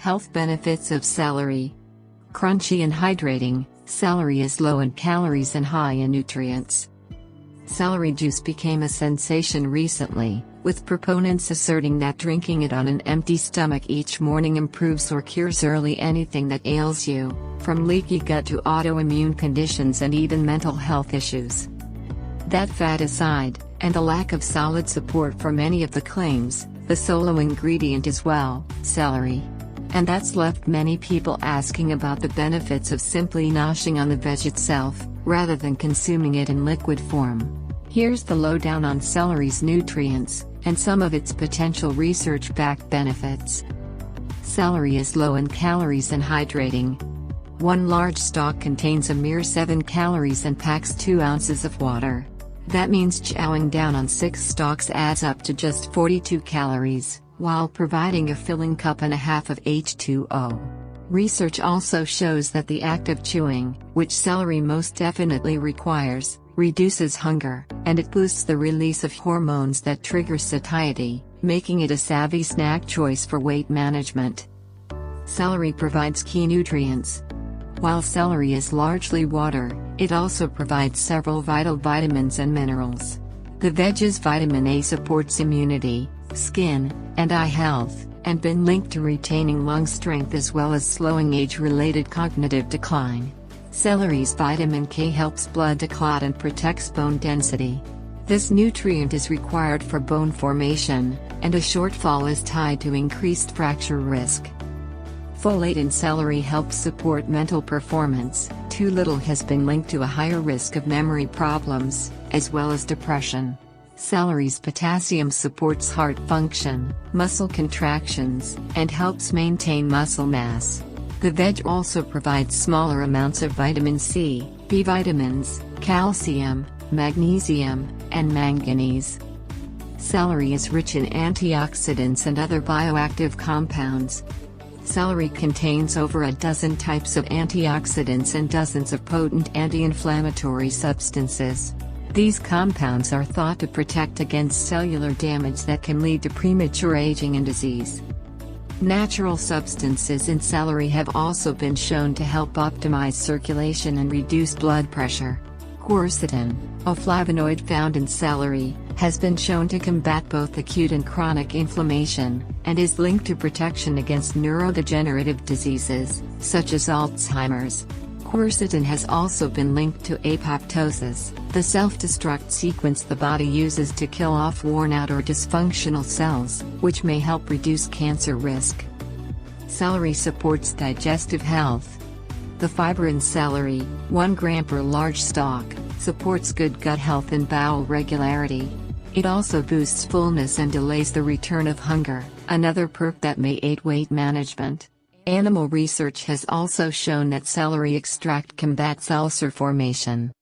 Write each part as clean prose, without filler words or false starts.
Health benefits of celery. Crunchy and hydrating, celery is low in calories and high in nutrients. Celery juice became a sensation recently, with proponents asserting that drinking it on an empty stomach each morning improves or cures early anything that ails you, from leaky gut to autoimmune conditions and even mental health issues. That fat aside, and the lack of solid support for many of the claims, the solo ingredient is celery. And that's left many people asking about the benefits of simply noshing on the veg itself, rather than consuming it in liquid form. Here's the lowdown on celery's nutrients, and some of its potential research-backed benefits. Celery is low in calories and hydrating. One large stalk contains a mere 7 calories and packs 2 ounces of water. That means chowing down on 6 stalks adds up to just 42 calories, while providing a filling cup and a half of H2O. Research also shows that the act of chewing, which celery most definitely requires, reduces hunger, and it boosts the release of hormones that trigger satiety, making it a savvy snack choice for weight management. Celery provides key nutrients. While celery is largely water, it also provides several vital vitamins and minerals. The veg's vitamin A supports immunity, skin, and eye health, and been linked to retaining lung strength as well as slowing age-related cognitive decline. Celery's vitamin K helps blood to clot and protects bone density. This nutrient is required for bone formation, and a shortfall is tied to increased fracture risk. Folate in celery helps support mental performance. Too little has been linked to a higher risk of memory problems, as well as depression. Celery's potassium supports heart function, muscle contractions, and helps maintain muscle mass. The veg also provides smaller amounts of vitamin C, B vitamins, calcium, magnesium, and manganese. Celery is rich in antioxidants and other bioactive compounds. Celery contains over a dozen types of antioxidants and dozens of potent anti-inflammatory substances. These compounds are thought to protect against cellular damage that can lead to premature aging and disease. Natural substances in celery have also been shown to help optimize circulation and reduce blood pressure. Quercetin, a flavonoid found in celery, has been shown to combat both acute and chronic inflammation, and is linked to protection against neurodegenerative diseases, such as Alzheimer's. Quercetin has also been linked to apoptosis, the self-destruct sequence the body uses to kill off worn-out or dysfunctional cells, which may help reduce cancer risk. Celery supports digestive health. The fiber in celery, 1 gram per large stalk, supports good gut health and bowel regularity. It also boosts fullness and delays the return of hunger, another perk that may aid weight management. Animal research has also shown that celery extract combats ulcer formation.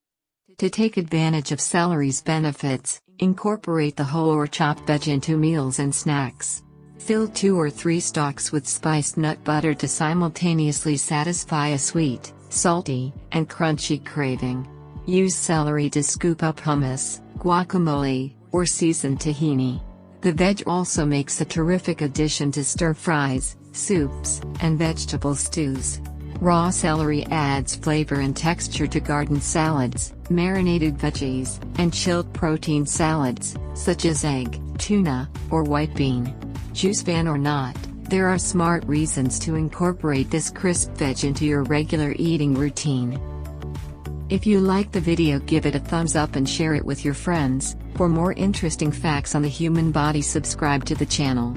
To take advantage of celery's benefits, incorporate the whole or chopped veg into meals and snacks. Fill 2 or 3 stalks with spiced nut butter to simultaneously satisfy a sweet, salty, and crunchy craving. Use celery to scoop up hummus, guacamole, or seasoned tahini. The veg also makes a terrific addition to stir-fries, soups, and vegetable stews. Raw celery adds flavor and texture to garden salads, marinated veggies, and chilled protein salads, such as egg, tuna, or white bean. Juice fan or not, there are smart reasons to incorporate this crisp veg into your regular eating routine. If you like the video, give it a thumbs up and share it with your friends. For more interesting facts on the human body, subscribe to the channel.